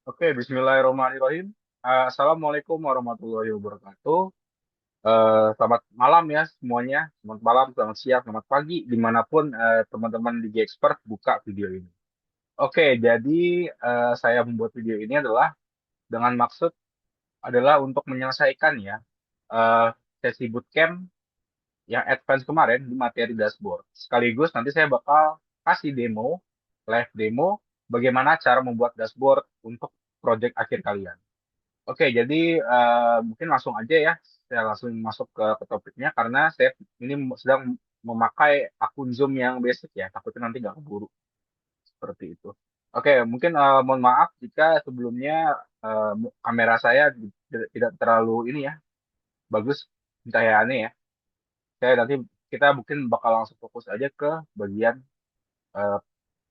Oke, Bismillahirrahmanirrahim. Assalamualaikum warahmatullahi wabarakatuh. Selamat malam ya semuanya. Selamat malam, selamat siang, selamat pagi, dimanapun teman-teman DJ Expert buka video ini. Oke, jadi saya membuat video ini adalah dengan maksud adalah untuk menyelesaikan ya eh, sesi bootcamp yang advance kemarin di materi dashboard. Sekaligus nanti saya bakal kasih demo, live demo, bagaimana cara membuat dashboard untuk project akhir kalian. Oke, jadi mungkin langsung aja ya, saya langsung masuk ke topiknya karena saya ini sedang memakai akun Zoom yang basic ya, takutnya nanti nggak keburu seperti itu. Oke, mungkin mohon maaf jika sebelumnya kamera saya tidak terlalu ini ya, bagus pencahayaannya ya. Saya nanti kita mungkin bakal langsung fokus aja ke bagian eh,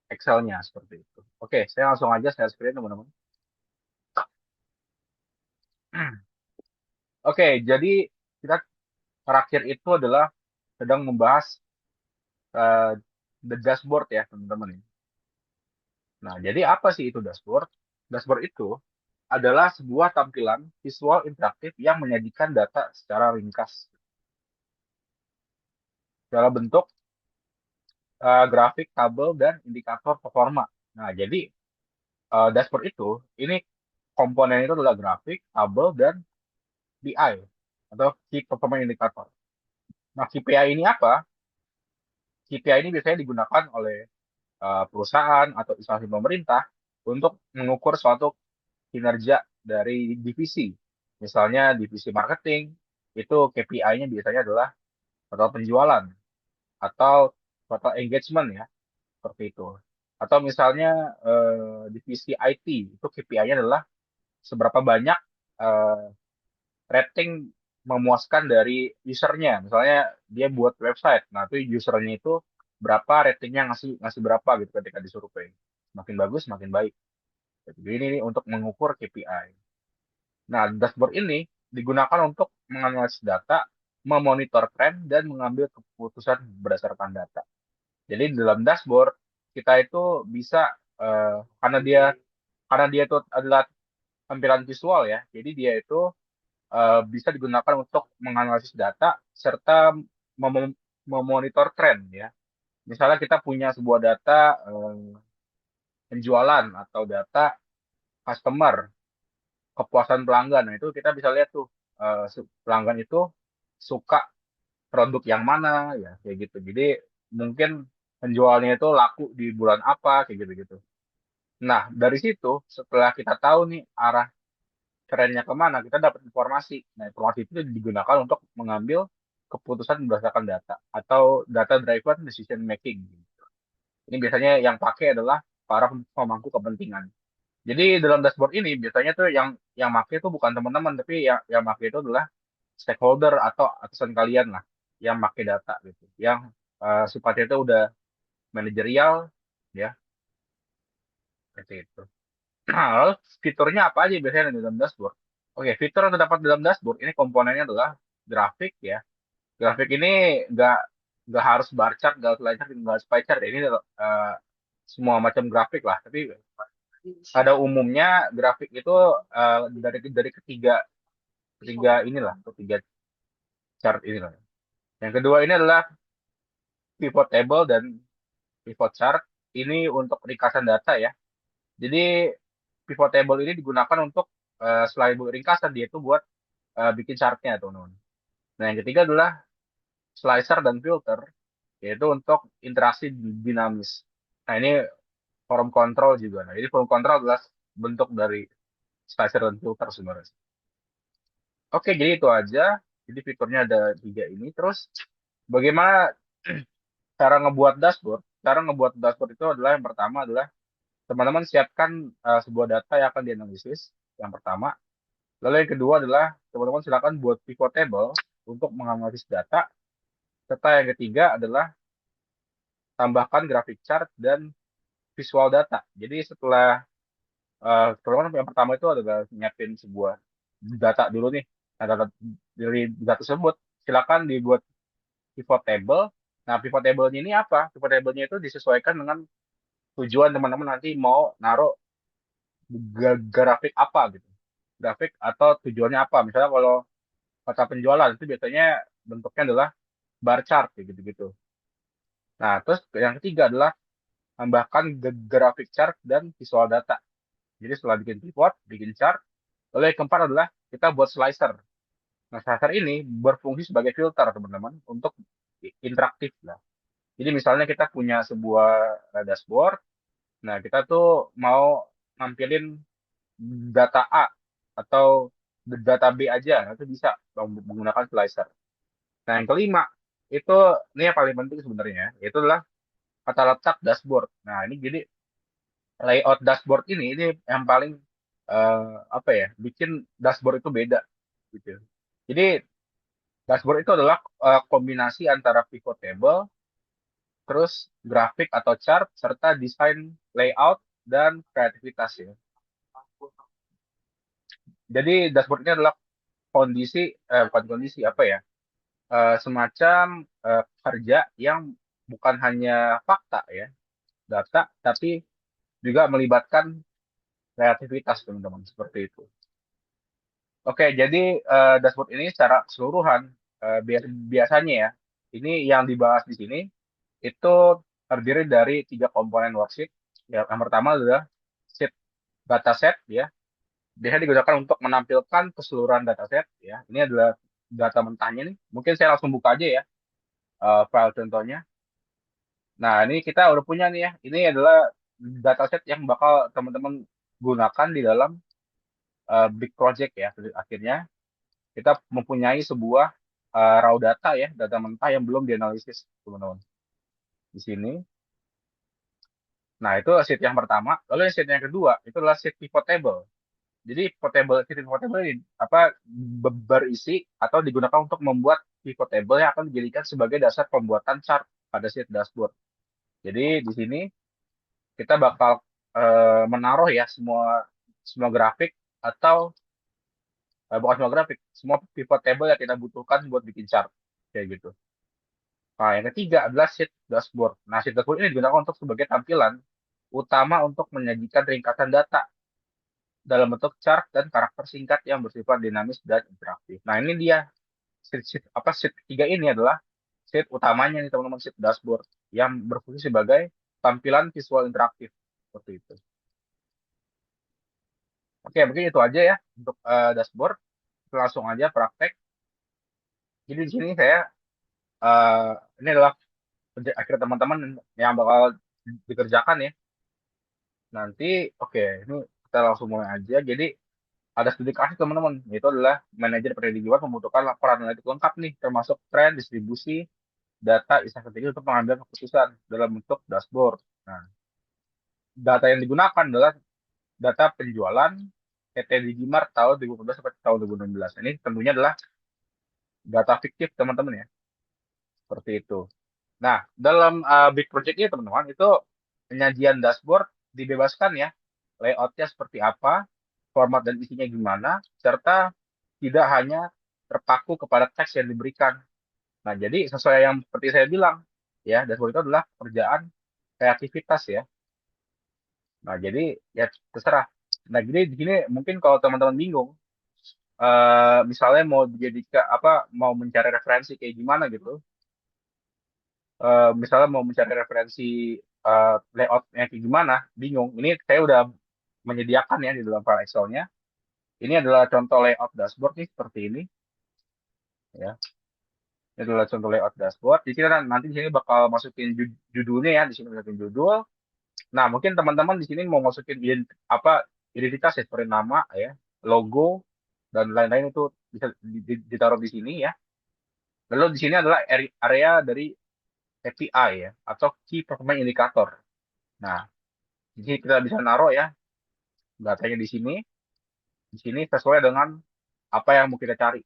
Excel-nya seperti itu. Oke, saya langsung aja share screen teman-teman. Oke, jadi kita terakhir itu adalah sedang membahas eh, the dashboard ya teman-teman. Nah, jadi apa sih itu dashboard? Dashboard itu adalah sebuah tampilan visual interaktif yang menyajikan data secara ringkas dalam bentuk grafik, tabel, dan indikator performa. Nah, jadi dashboard itu ini komponen itu adalah grafik, tabel, dan BI atau Key Performance Indicator. Nah, KPI ini apa? KPI ini biasanya digunakan oleh perusahaan atau instansi pemerintah untuk mengukur suatu kinerja dari divisi. Misalnya divisi marketing, itu KPI-nya biasanya adalah total penjualan atau total engagement ya, seperti itu. Atau misalnya divisi IT, itu KPI-nya adalah seberapa banyak eh, rating memuaskan dari usernya. Misalnya dia buat website, nah itu usernya itu berapa ratingnya ngasih ngasih berapa gitu ketika disurvei. Makin bagus, makin baik. Jadi ini untuk mengukur KPI. Nah, dashboard ini digunakan untuk menganalisis data, memonitor tren, dan mengambil keputusan berdasarkan data. Jadi di dalam dashboard kita itu bisa karena dia itu adalah tampilan visual ya. Jadi dia itu bisa digunakan untuk menganalisis data serta mem- memonitor tren ya. Misalnya kita punya sebuah data penjualan atau data customer, kepuasan pelanggan. Nah, itu kita bisa lihat tuh pelanggan itu suka produk yang mana ya kayak gitu. Jadi mungkin penjualnya itu laku di bulan apa kayak gitu-gitu. Nah, dari situ setelah kita tahu nih arah trennya kemana, kita dapat informasi. Nah, informasi itu digunakan untuk mengambil keputusan berdasarkan data atau data driven decision making. Ini biasanya yang pakai adalah para pemangku kepentingan. Jadi dalam dashboard ini biasanya tuh yang pakai itu bukan teman-teman, tapi yang pakai itu adalah stakeholder atau atasan kalian lah yang pakai data gitu. Yang sifatnya itu udah manajerial ya, seperti itu. Nah, lalu fiturnya apa aja biasanya di dalam dashboard? Oke, fitur yang terdapat dalam dashboard ini komponennya adalah grafik ya. Grafik ini nggak nggak harus bar chart, nggak harus line chart, nggak harus pie chart. Ini semua macam grafik lah. Tapi pada umumnya grafik itu dari ketiga ketiga inilah, ketiga chart inilah. Yang kedua ini adalah pivot table dan pivot chart. Ini untuk ringkasan data ya. Jadi pivot table ini digunakan untuk selain buat ringkasan dia itu buat bikin chartnya teman-teman. Nah yang ketiga adalah slicer dan filter yaitu untuk interaksi dinamis. Nah ini form control juga. Nah ini form control adalah bentuk dari slicer dan filter sebenarnya. Oke jadi itu aja. Jadi fiturnya ada tiga ini. Terus bagaimana cara ngebuat dashboard? Cara ngebuat dashboard itu adalah yang pertama adalah teman-teman siapkan sebuah data yang akan dianalisis. Yang pertama. Lalu yang kedua adalah teman-teman silakan buat pivot table untuk menganalisis data. Serta yang ketiga adalah tambahkan grafik chart dan visual data. Jadi setelah teman-teman yang pertama itu adalah nyiapin sebuah data dulu nih. Nah, data dari data tersebut silakan dibuat pivot table. Nah, pivot table-nya ini apa? Pivot table-nya itu disesuaikan dengan tujuan teman-teman nanti mau naruh grafik apa gitu. Grafik atau tujuannya apa. Misalnya kalau kata penjualan itu biasanya bentuknya adalah bar chart kayak gitu-gitu. Nah, terus yang ketiga adalah tambahkan grafik chart dan visual data. Jadi setelah bikin pivot, bikin chart, lalu yang keempat adalah kita buat slicer. Nah, slicer ini berfungsi sebagai filter, teman-teman, untuk interaktif lah. Jadi misalnya kita punya sebuah dashboard, nah kita tuh mau nampilin data A atau data B aja, nah, itu bisa menggunakan slicer. Nah, yang kelima, itu ini yang paling penting sebenarnya, itu adalah kata letak dashboard. Nah, ini jadi layout dashboard ini yang paling apa ya, bikin dashboard itu beda gitu. Jadi dashboard itu adalah kombinasi antara pivot table, terus grafik atau chart, serta desain layout dan kreativitas ya. Jadi dashboard ini adalah kondisi, bukan kondisi apa ya, semacam kerja yang bukan hanya fakta ya, data, tapi juga melibatkan kreativitas teman-teman seperti itu. Oke, jadi dashboard ini secara keseluruhan biasanya ya, ini yang dibahas di sini itu terdiri dari tiga komponen worksheet. Ya, yang pertama adalah sheet dataset ya, biasanya digunakan untuk menampilkan keseluruhan dataset ya. Ini adalah data mentahnya nih. Mungkin saya langsung buka aja ya file contohnya. Nah, ini kita udah punya nih ya. Ini adalah dataset yang bakal teman-teman gunakan di dalam big project ya. Akhirnya kita mempunyai sebuah raw data ya, data mentah yang belum dianalisis, teman-teman. Di sini. Nah, itu sheet yang pertama. Lalu yang sheet yang kedua, itu adalah sheet pivot table. Jadi sheet pivot table ini apa berisi atau digunakan untuk membuat pivot table yang akan dijadikan sebagai dasar pembuatan chart pada sheet dashboard. Jadi di sini kita bakal menaruh ya semua semua grafik atau bukan semua grafik, semua pivot table yang kita butuhkan buat bikin chart kayak gitu. Nah, yang ketiga adalah sheet dashboard. Nah, sheet dashboard ini digunakan untuk sebagai tampilan utama untuk menyajikan ringkasan data dalam bentuk chart dan karakter singkat yang bersifat dinamis dan interaktif. Nah, ini dia sheet ketiga ini adalah sheet utamanya nih teman-teman, sheet dashboard yang berfungsi sebagai tampilan visual interaktif seperti itu. Oke, mungkin itu aja ya untuk dashboard. Kita langsung aja praktek. Jadi di sini saya eh, ini adalah akhir teman-teman yang bakal dikerjakan ya. Nanti, oke, ini kita langsung mulai aja. Jadi, ada studi kasus teman-teman. Itu adalah manajer peredijiwan membutuhkan laporan analitik lengkap nih, termasuk tren, distribusi, data, istilah strategis untuk pengambilan keputusan dalam bentuk dashboard. Nah, data yang digunakan adalah data penjualan PT Digimart tahun 2014 sampai tahun 2016. Ini tentunya adalah data fiktif teman-teman ya, seperti itu. Nah, dalam big project ini teman-teman, itu penyajian dashboard dibebaskan ya, layoutnya seperti apa, format dan isinya gimana, serta tidak hanya terpaku kepada teks yang diberikan. Nah, jadi sesuai yang seperti saya bilang, ya, dashboard itu adalah pekerjaan kreativitas ya. Nah, jadi ya terserah. Nah, jadi di sini mungkin kalau teman-teman bingung, misalnya mau jadi apa, mau mencari referensi kayak gimana gitu, misalnya mau mencari referensi layoutnya kayak gimana, bingung. Ini saya udah menyediakan ya di dalam file Excel-nya. Ini adalah contoh layout dashboard nih seperti ini. Ya, ini adalah contoh layout dashboard. Di sini nanti di sini bakal masukin judulnya ya, di sini masukin judul. Nah, mungkin teman-teman di sini mau masukin apa identitas ya, seperti nama ya, logo dan lain-lain itu bisa ditaruh di sini ya. Lalu di sini adalah area dari KPI ya, atau Key Performance Indicator. Nah, di sini kita bisa naruh ya datanya di sini sesuai dengan apa yang mau kita cari.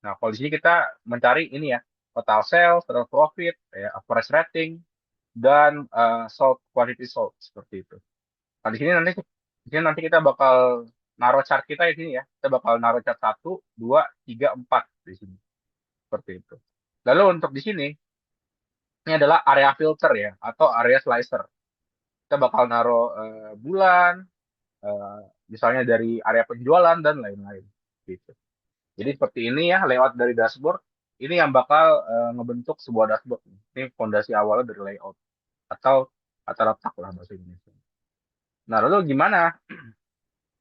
Nah, kalau di sini kita mencari ini ya, total sales, total profit, ya, average rating, dan sold quantity sold seperti itu. Nah, di sini nanti kita bakal naruh chart kita di sini ya. Kita bakal naruh chart 1, 2, 3, 4 di sini. Seperti itu. Lalu untuk di sini, ini adalah area filter ya, atau area slicer. Kita bakal naruh bulan, misalnya dari area penjualan dan lain-lain gitu. Jadi seperti ini ya layout dari dashboard. Ini yang bakal ngebentuk sebuah dashboard. Ini fondasi awalnya dari layout atau tata letak lah bahasa Indonesia. Nah, lalu gimana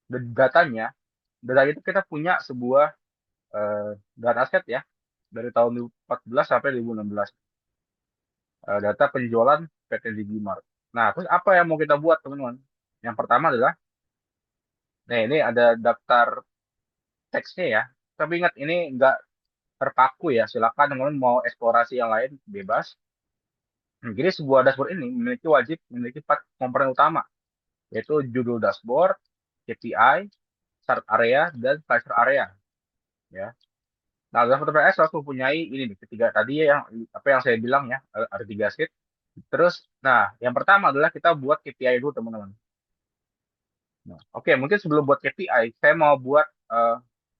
datanya? Data itu kita punya sebuah eh, data set ya dari tahun 2014 sampai 2016. Data penjualan PT Digimart. Nah, terus apa yang mau kita buat teman-teman? Yang pertama adalah, nah ini ada daftar teksnya ya. Tapi ingat ini nggak terpaku ya. Silakan teman-teman mau eksplorasi yang lain bebas. Jadi sebuah dashboard ini memiliki 4 komponen utama, yaitu judul dashboard, KPI, start area, dan cluster area. Ya. Nah, dashboard TPS harus mempunyai ini nih, ketiga tadi ya yang apa yang saya bilang ya, ada 3 sheet. Terus, nah yang pertama adalah kita buat KPI dulu teman-teman. Nah, oke, mungkin sebelum buat KPI, saya mau buat eh,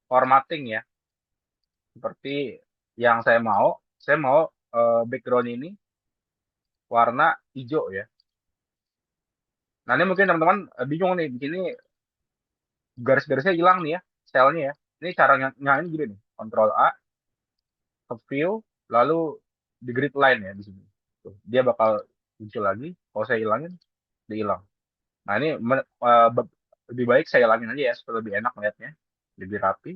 formatting ya, seperti yang saya mau background ini warna hijau ya. Nah, ini mungkin teman-teman bingung nih, di sini garis-garisnya hilang nih ya, selnya ya. Ini cara nyalain gini nih, Control A, ke view, lalu di grid line ya di sini. Tuh, dia bakal muncul lagi. Kalau saya hilangin, dia hilang. Nah, ini lebih baik saya hilangin aja ya, supaya lebih enak lihatnya, lebih rapi.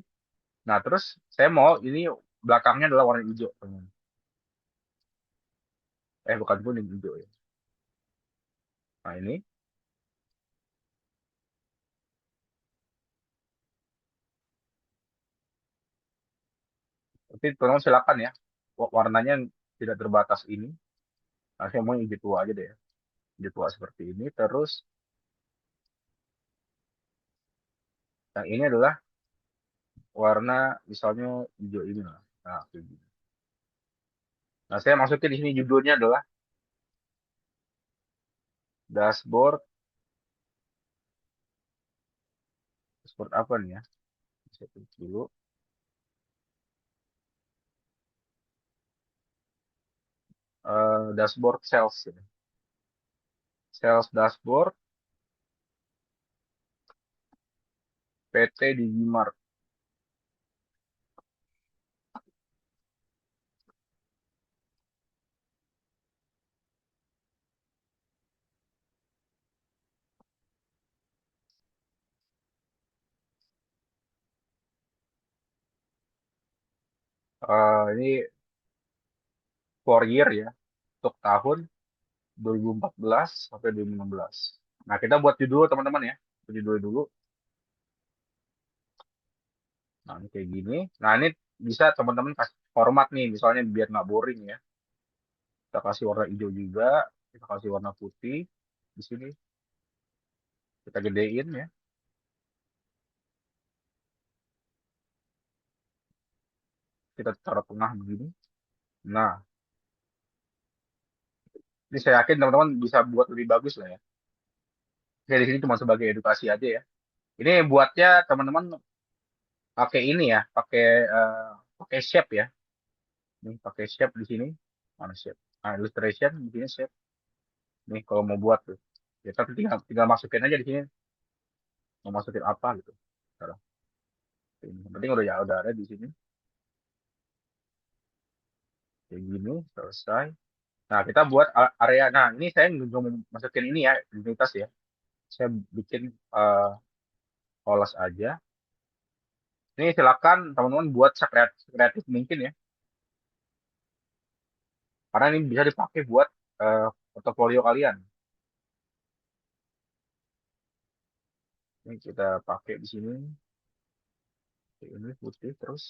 Nah, terus saya mau ini belakangnya adalah warna hijau, teman. Bukan kuning, hijau ya. Nah, ini. Tapi teman silakan ya, warnanya tidak terbatas ini. Nah, saya mau yang hijau tua aja deh ya. Hijau tua seperti ini. Terus yang ini adalah warna misalnya hijau ini lah. Nah, kayak gini. Nah, saya masukin di sini judulnya adalah dashboard. Dashboard apa nih ya? Saya tulis dulu. Dashboard sales ya. Sales dashboard PT Digimart. Ini for year ya. Untuk tahun 2014 sampai 2016. Nah, kita buat judul teman-teman ya. Buat judul dulu. Nah, ini kayak gini. Nah, ini bisa teman-teman kasih format nih, misalnya biar nggak boring ya. Kita kasih warna hijau juga, kita kasih warna putih di sini. Kita gedein ya. Kita taruh tengah begini. Nah, ini saya yakin teman-teman bisa buat lebih bagus lah ya. Saya di sini cuma sebagai edukasi aja ya. Ini buatnya teman-teman pakai ini ya, eh, pakai shape ya. Nih, pakai shape di sini. Mana shape? Nah, illustration di sini shape. Nih, kalau mau buat tuh. Ya, tapi tinggal masukin aja di sini. Mau masukin apa gitu. Taruh. Ini. Yang penting udah ada di sini. Kayak gini, selesai. Nah, kita buat area. Nah, ini saya nggak mau masukin ini ya, identitas ya. Saya bikin uh, polos aja. Ini silakan teman-teman buat sekreatif mungkin ya. Karena ini bisa dipakai buat eh, portofolio kalian. Ini kita pakai di sini. Ini putih terus.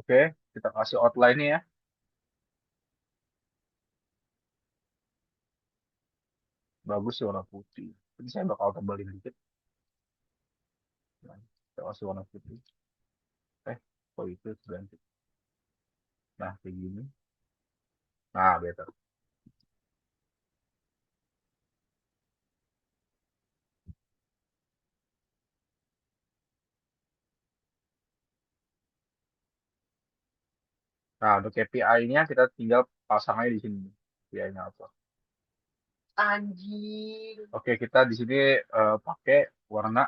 Oke, kita kasih outline ya. Bagus sih warna putih. Ini saya bakal tebalin dikit. Nah, kita kasih warna putih. Oh itu ganti. Nah, kayak gini. Nah, better. Nah, untuk KPI-nya kita tinggal pasang aja di sini. KPI-nya apa? Anjing. Oke, kita di sini pakai warna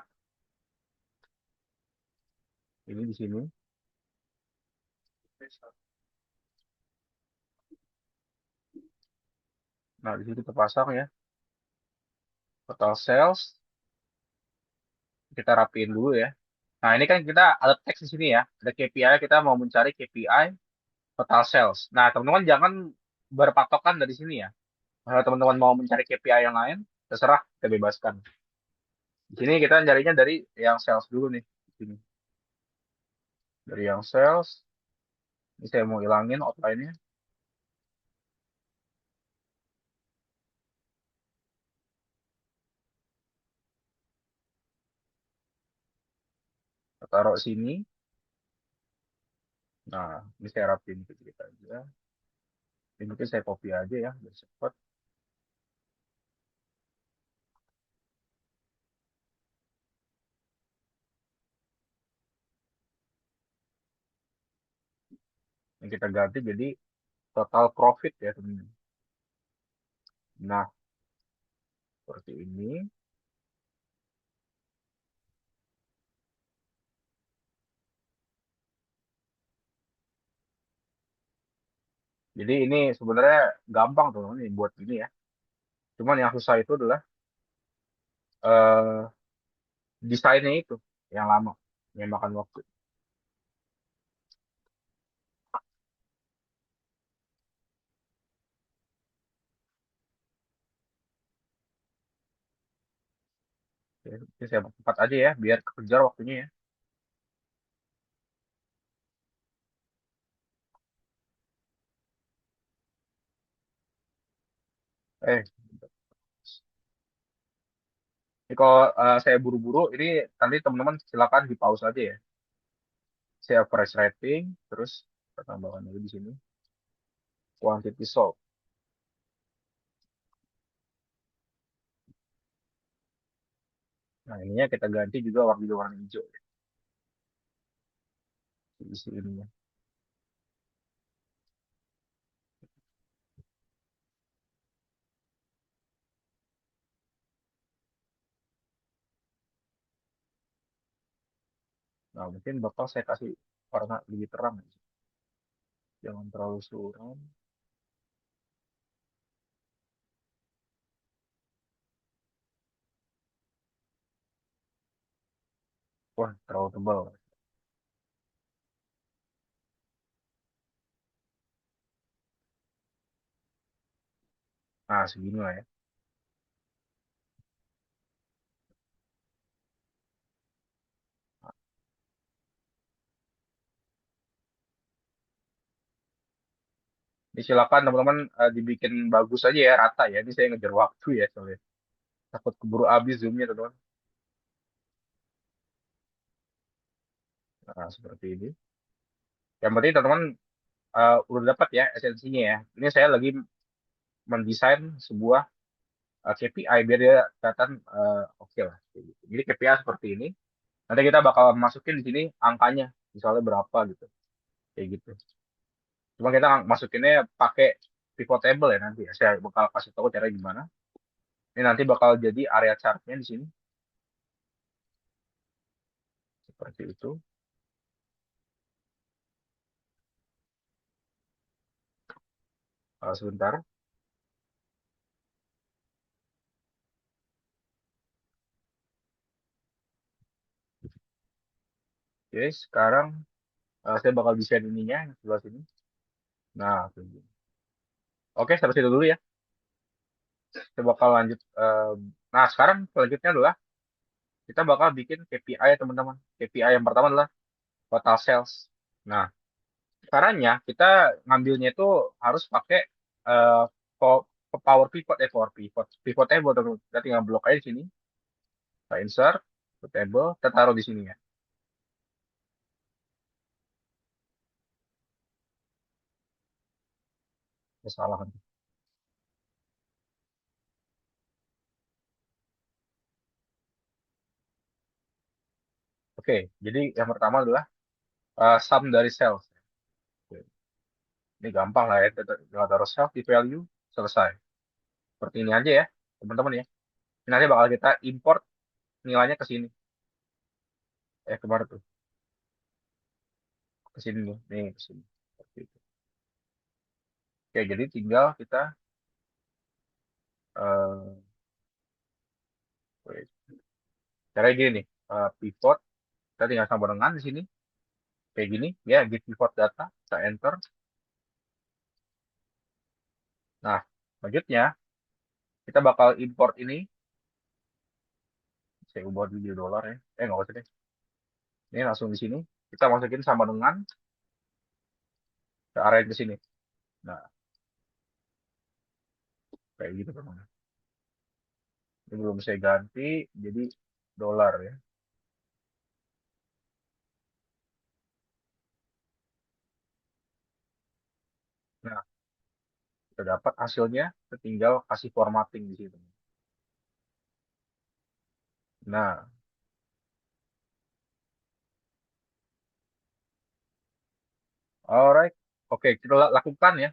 ini di sini. Nah, di sini kita pasang ya. Total sales, kita rapiin dulu ya. Nah, ini kan kita ada teks di sini ya. Ada KPI, kita mau mencari KPI total sales. Nah, teman-teman jangan berpatokan dari sini ya. Kalau teman-teman mau mencari KPI yang lain, terserah, kita bebaskan. Di sini kita nyarinya dari yang sales dulu nih. Di sini. Dari yang sales, ini saya mau hilangin outline-nya. Kita taruh sini. Nah, ini saya rapiin dikit aja. Ini mungkin saya copy aja ya, biar cepat. Yang kita ganti jadi total profit ya, teman-teman. Nah, seperti ini. Jadi ini sebenarnya gampang tuh teman buat ini ya. Cuman yang susah itu adalah eh, desainnya itu yang lama, yang makan waktu. Ya, ini saya cepat aja ya, biar kekejar waktunya ya. Eh, ini kalau saya buru-buru, ini nanti teman-teman silakan di pause aja ya. Saya price rating, terus kita tambahkan lagi di sini quantity sold. Nah, ininya kita ganti juga warna hijau ya, isi ininya. Nah, mungkin bakal saya kasih warna lebih terang ya. Jangan terlalu suram. Wah, terlalu tebal. Nah, segini lah ya. Ini silakan teman-teman dibikin bagus aja ya, rata ya. Ini saya ngejar waktu ya, soalnya. Takut keburu habis zoomnya, teman-teman. Nah, seperti ini. Yang penting teman-teman udah dapat ya esensinya ya. Ini saya lagi mendesain sebuah KPI biar dia kelihatan oke lah. Kayak gitu. Jadi KPI seperti ini. Nanti kita bakal masukin di sini angkanya, misalnya berapa gitu. Kayak gitu. Cuma kita masukinnya pakai pivot table ya nanti ya. Saya bakal kasih tahu cara gimana. Ini nanti bakal jadi area chartnya di sini. Seperti itu. Sebentar. Oke, sekarang saya bakal desain ininya yang sebelah sini. Nah, tunggu. Oke, sampai situ dulu ya. Kita bakal lanjut. Nah, sekarang selanjutnya adalah kita bakal bikin KPI ya teman-teman. KPI yang pertama adalah total sales. Nah, caranya kita ngambilnya itu harus pakai eh, power pivot, power pivot. Pivot table teman-teman. Kita tinggal blok aja di sini. Kita insert, pivot table, kita taruh di sini ya. Kesalahan. Oke, jadi yang pertama adalah sum dari sales. Oke. Ini gampang lah ya, kita tinggal taruh self di value, selesai. Seperti ini aja ya, teman-teman ya. Ini nanti bakal kita import nilainya ke sini. Kemana tuh? Ke sini nih, nih ke sini. Seperti itu. Oke, jadi tinggal kita eh wait. Caranya gini nih, pivot, kita tinggal sama dengan di sini, kayak gini, ya, get pivot data, kita enter. Nah, selanjutnya kita bakal import ini, saya ubah dulu jadi dolar ya. Nggak usah deh. Ini langsung di sini, kita masukin sama dengan ke area ke sini. Nah, kayak gitu teman. Ini belum saya ganti, jadi dolar ya. Nah, kita dapat hasilnya, kita tinggal kasih formatting di situ. Nah, alright. Oke, kita lakukan ya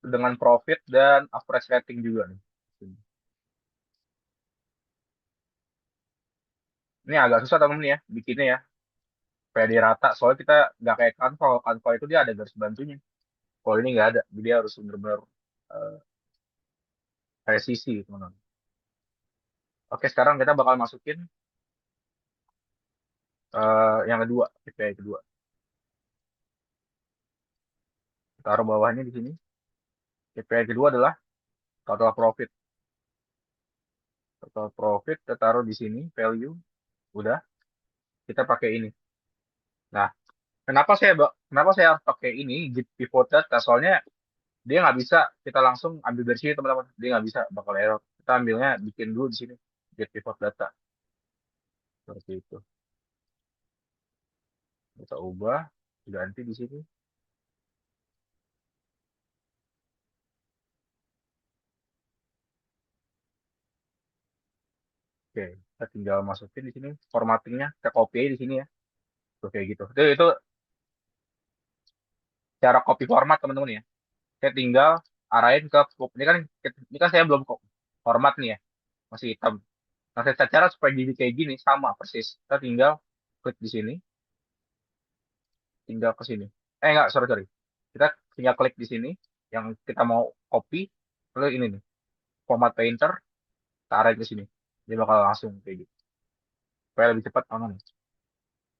dengan profit dan average rating juga nih. Ini agak susah temen ya, bikinnya ya. Supaya dia rata, soalnya kita nggak kayak Canva. Kalau Canva itu dia ada garis bantunya. Kalau ini nggak ada, jadi harus benar-benar eh, presisi, teman-teman. Oke, sekarang kita bakal masukin yang kedua, KPI kedua. Taruh bawahnya di sini. KPI kedua adalah total profit. Total profit kita taruh di sini, value. Udah, kita pakai ini. Nah, kenapa saya harus pakai ini, Git pivot data? Soalnya dia nggak bisa kita langsung ambil dari sini, teman-teman. Dia nggak bisa, bakal error. Kita ambilnya bikin dulu di sini, Git pivot data. Seperti itu. Kita ubah, ganti di sini. Oke, kita tinggal masukin di sini formattingnya, kita copy aja di sini ya. Tuh, kayak gitu. Itu cara copy format teman-teman ya. Saya tinggal arahin ke ini kan saya belum kok format nih ya, masih hitam. Nah, saya cara supaya jadi kayak gini sama persis. Kita tinggal klik di sini, tinggal ke sini. Enggak, sorry sorry. Kita tinggal klik di sini yang kita mau copy, lalu ini nih, format painter, kita arahin ke sini. Dia bakal langsung kayak gitu. Supaya lebih cepat mana nih.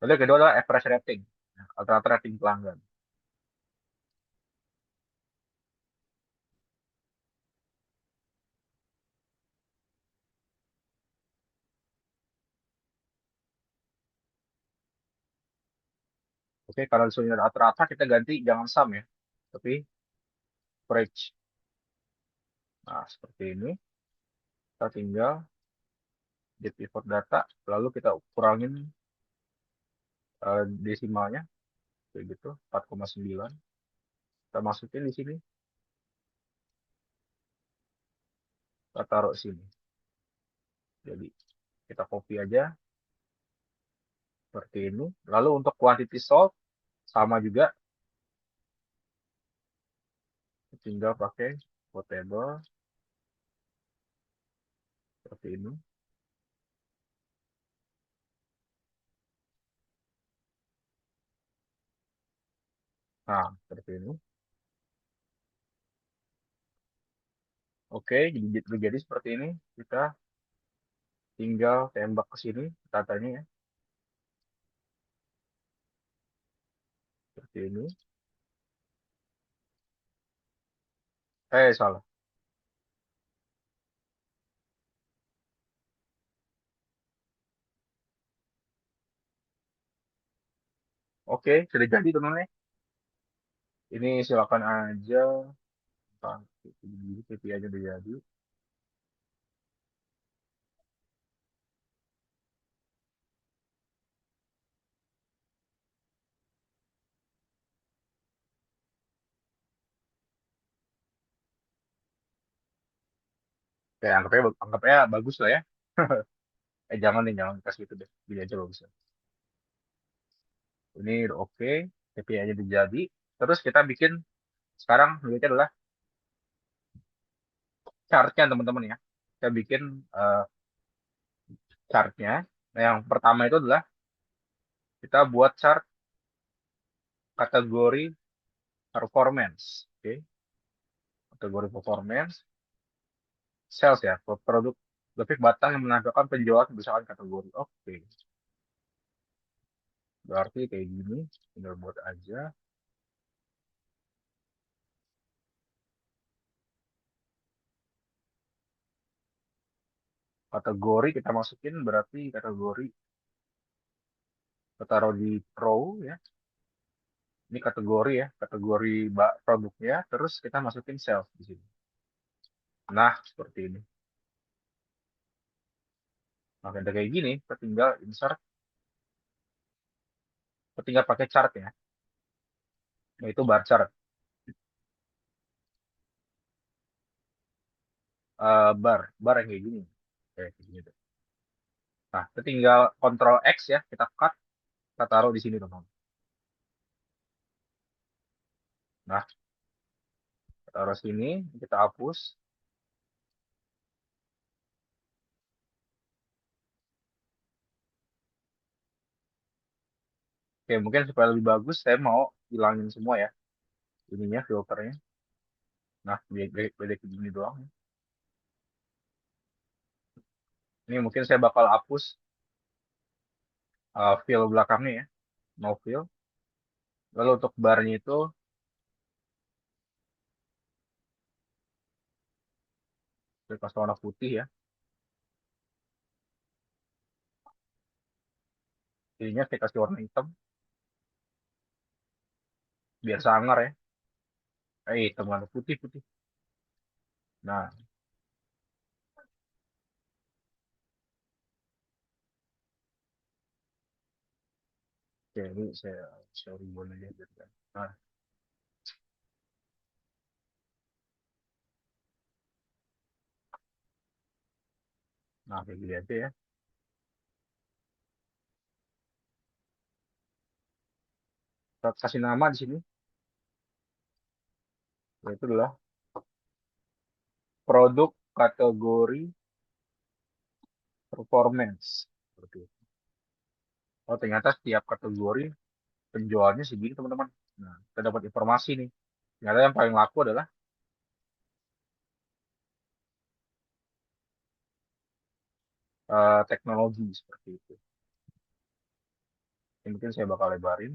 Lalu yang kedua adalah average rating. Nah, rata-rata rating pelanggan. Oke, kalau disuruh rata-rata kita ganti jangan sum ya, tapi average. Nah, seperti ini. Kita tinggal di pivot data, lalu kita kurangin desimalnya, kayak gitu, 4,9. Kita masukin di sini, kita taruh sini. Jadi, kita copy aja, seperti ini. Lalu untuk quantity sold, sama juga, tinggal pakai quotable, seperti ini. Nah, seperti ini. Oke, jadi seperti ini. Kita tinggal tembak ke sini, datanya ya, seperti ini. Salah. Oke, sudah jadi teman-teman. Ini silakan aja. Nah, KPI aja udah jadi. Kayak anggapnya bagus lah ya. Jangan nih, jangan kasih itu deh. Gini aja bagus. Ini udah oke. KPI aja udah jadi. Terus kita bikin sekarang berikutnya adalah chartnya teman-teman ya. Kita bikin eh, chartnya. Nah, yang pertama itu adalah kita buat chart kategori performance. Oke, kategori performance, sales ya, produk grafik batang yang menampilkan penjualan berdasarkan kategori. Oke, berarti kayak gini, tinggal buat aja. Kategori kita masukin berarti kategori kita taruh di pro ya. Ini kategori ya, kategori produknya. Terus kita masukin sales di sini. Nah, seperti ini. Nah, udah kayak gini, kita tinggal insert, kita tinggal pakai chart ya, yaitu bar chart. Bar yang kayak gini. Kayak gini tuh. Nah, kita tinggal Ctrl X ya, kita cut, kita taruh di sini teman. Nah, kita taruh sini, kita hapus. Oke, mungkin supaya lebih bagus, saya mau hilangin semua ya, ininya filternya. Nah, beda gini doang. Ini mungkin saya bakal hapus fill belakangnya ya, no fill. Lalu untuk barnya itu, saya kasih warna putih ya. Ininya saya kasih warna hitam, biar sangar ya. Hitam warna putih putih. Nah, oke, ini saya ribbon aja gitu kan. Nah, kayak gini aja ya. Kita kasih nama di sini, yaitu adalah produk kategori performance. Seperti itu. Oh, ternyata setiap kategori penjualnya segini, teman-teman. Nah, kita dapat informasi nih. Ternyata yang paling laku adalah teknologi seperti itu. Ini mungkin saya bakal lebarin.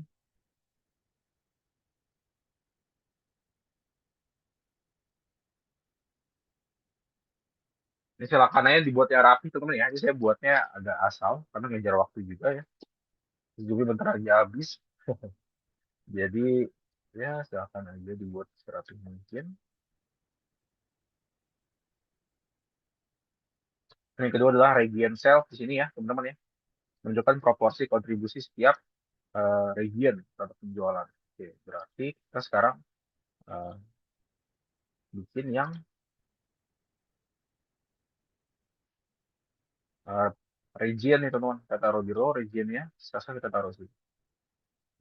Ini silakannya dibuat yang rapi, teman-teman ya. Ini saya buatnya agak asal karena ngejar waktu juga ya. Juga bentar lagi habis. Jadi ya silakan aja dibuat serapi mungkin. Yang kedua adalah region sales di sini ya, teman-teman ya. Menunjukkan proporsi kontribusi setiap region terhadap penjualan. Oke, berarti kita sekarang eh, bikin yang eh, region nih teman-teman. Kita taruh di row regionnya, sekarang kita taruh sini.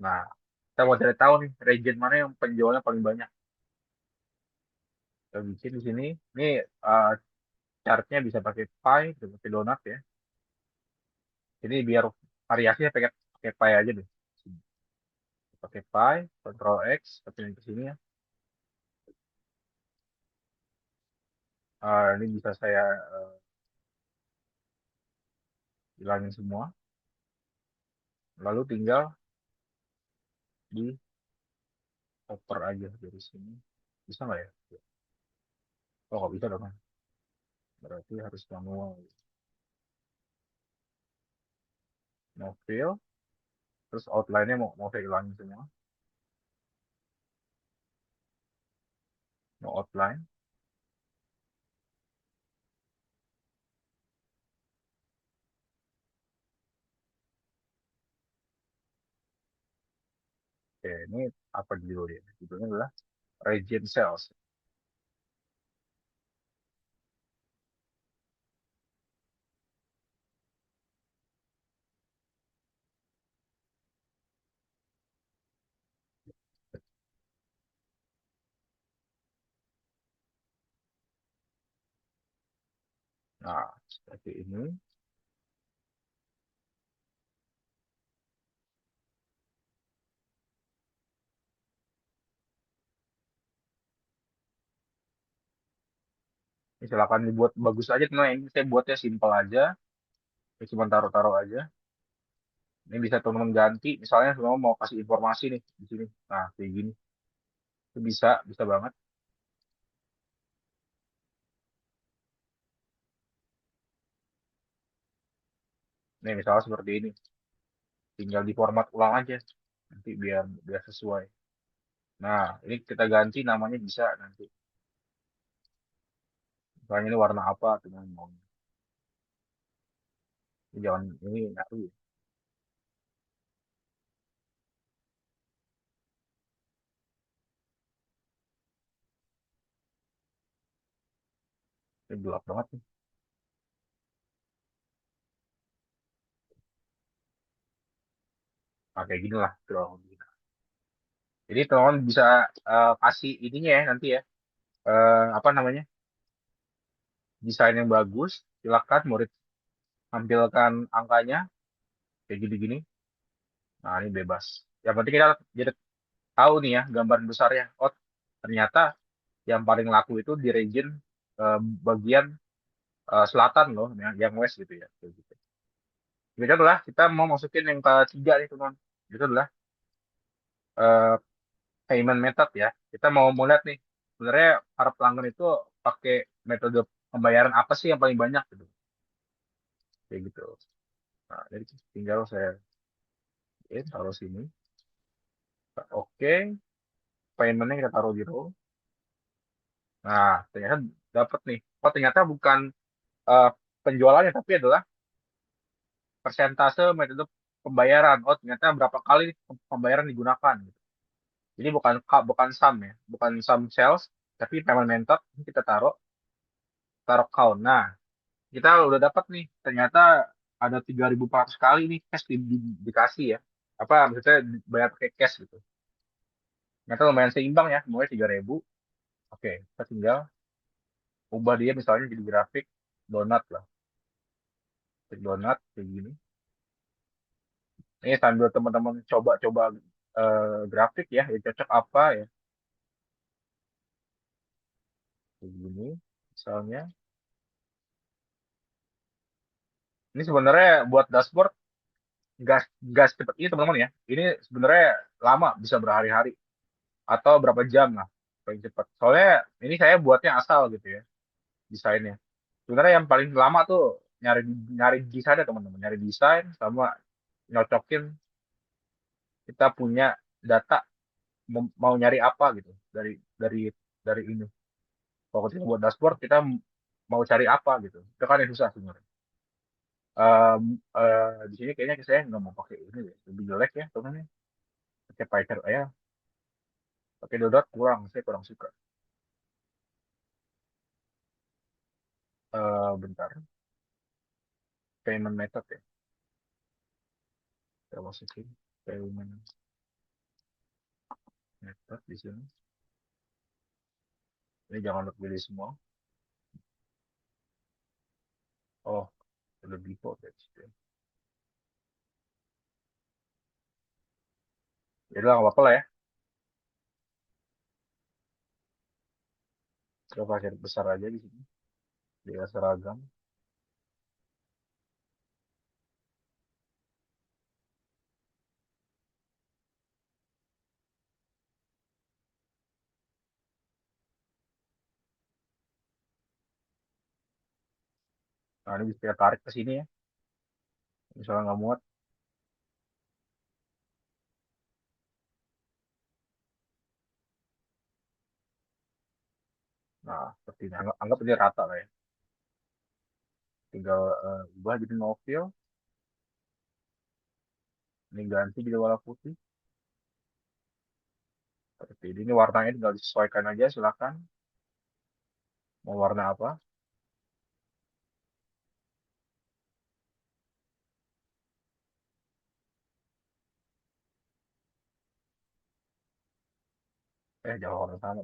Nah, kita mau cari tahu nih region mana yang penjualnya paling banyak. Kita bikin di sini. Ini eh, chartnya bisa pakai pie, bisa pakai donat ya. Jadi biar variasinya pakai pakai pie aja deh. Pakai pie, Ctrl X, pakai ke sini ya. Ini bisa saya eh, hilangin semua. Lalu tinggal di oper aja dari sini. Bisa nggak ya? Oh, nggak bisa dong. Berarti harus manual. No fill. Terus outline-nya mau saya hilangin semua. No outline. Oke, ini apa judulnya? Judulnya adalah Region Sales. Nah, seperti ini. Ini silakan dibuat bagus aja, teman. Ini saya buatnya simpel aja. Saya cuma taruh-taruh aja. Ini bisa teman-teman ganti. Misalnya teman mau kasih informasi nih di sini. Nah, kayak gini. Itu bisa, bisa banget. Nih, misalnya seperti ini. Tinggal di format ulang aja. Nanti biar biar sesuai. Nah, ini kita ganti namanya bisa nanti. Misalnya ini warna apa dengan mau. Ini jangan ini ngaruh ya. Ini gelap banget nih. Nah, kayak gini lah kurang lebih. Jadi teman-teman bisa kasih ininya ya nanti ya. Apa namanya? Desain yang bagus. Silakan murid tampilkan angkanya kayak gini-gini. Nah, ini bebas. Yang penting kita jadi tahu nih ya gambaran besarnya. Oh, ternyata yang paling laku itu di region eh, bagian selatan loh, yang west gitu ya. Kayak gitu. Itu adalah kita mau masukin yang ketiga nih teman. Itu adalah eh, payment method ya. Kita mau lihat nih, sebenarnya para pelanggan itu pakai metode pembayaran apa sih yang paling banyak gitu. Kayak gitu. Nah, jadi tinggal saya taruh sini. Oke, paymentnya kita taruh di row. Nah, ternyata dapat nih. Oh, ternyata bukan eh, penjualannya, tapi adalah persentase metode pembayaran. Oh, ternyata berapa kali pembayaran digunakan. Gitu. Jadi bukan sum ya, bukan sum sales, tapi payment method ini kita taruh taruh count. Nah, kita udah dapat nih. Ternyata ada 3.400 kali nih cash dikasih ya. Apa maksudnya bayar pakai cash gitu. Ternyata lumayan seimbang ya, mulai 3.000. Oke, kita tinggal ubah dia misalnya jadi grafik donat lah. Grafik donat kayak gini. Ini sambil teman-teman coba-coba grafik ya, yang cocok apa ya. Kayak gini. Misalnya, ini sebenarnya buat dashboard gas gas cepat ini teman-teman ya. Ini sebenarnya lama, bisa berhari-hari atau berapa jam lah paling cepat. Soalnya ini saya buatnya asal gitu ya, desainnya. Sebenarnya yang paling lama tuh nyari nyari desainnya teman-teman, nyari desain sama nyocokin kita punya data mau nyari apa gitu dari dari ini. Kalau kita buat dashboard kita mau cari apa gitu. Itu kan yang susah sebenarnya. Di sini kayaknya saya nggak mau pakai ini deh. Lebih jelek ya teman-teman. Pakai Python ya. Pakai Dodot kurang, saya kurang suka. Bentar, payment method ya. Saya masukin payment method di sini. Ini jangan pilih semua. Oh, udah default ya. Ya udah nggak apa-apa lah ya. Kita pakai besar aja di sini. Dia seragam. Nah, ini bisa kita tarik ke sini ya. Misalnya nggak muat. Nah, seperti ini. Anggap ini rata lah ya. Tinggal ubah jadi no fill. Ini ganti jadi warna putih. Seperti ini. Ini warnanya tinggal disesuaikan aja. Silakan. Mau warna apa? Jangan warna sama.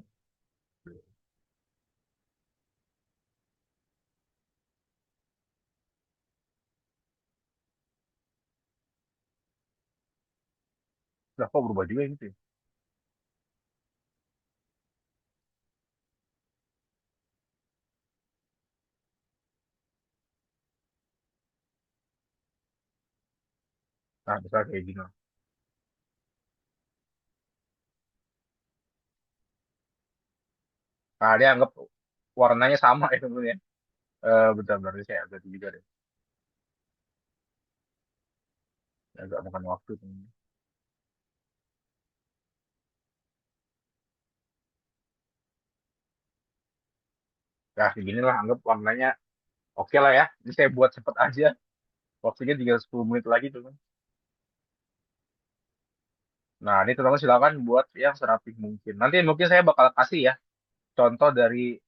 Lah kok berubah juga gitu ya? Nah, misalnya kayak gini. Nah, dia anggap warnanya sama ya sebenarnya. Bentar, berarti saya ganti juga deh. Agak makan waktu. Nah, segini lah, anggap warnanya oke lah ya. Ini saya buat cepet aja. Waktunya tinggal 10 menit lagi tuh kan. Nah, ini teman-teman silakan buat yang serapih mungkin. Nanti mungkin saya bakal kasih ya contoh dari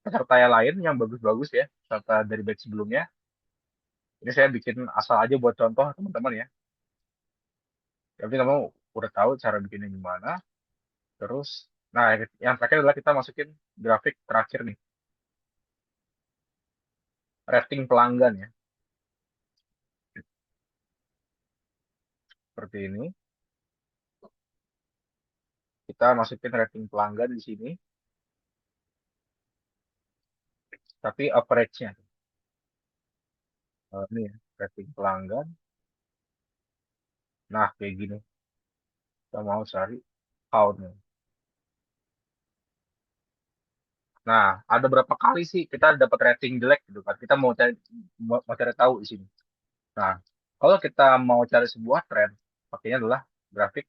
peserta yang lain yang bagus-bagus ya, peserta dari batch sebelumnya. Ini saya bikin asal aja buat contoh teman-teman ya. Tapi kamu udah tahu cara bikinnya gimana. Terus, nah yang terakhir adalah kita masukin grafik terakhir nih, rating pelanggan ya, seperti ini. Kita masukin rating pelanggan di sini, tapi average-nya. Ini ya, rating pelanggan. Nah, kayak gini. Kita mau cari count-nya. Nah, ada berapa kali sih kita dapat rating jelek gitu kan? Kita mau cari tahu di sini. Nah, kalau kita mau cari sebuah tren, pakainya adalah grafik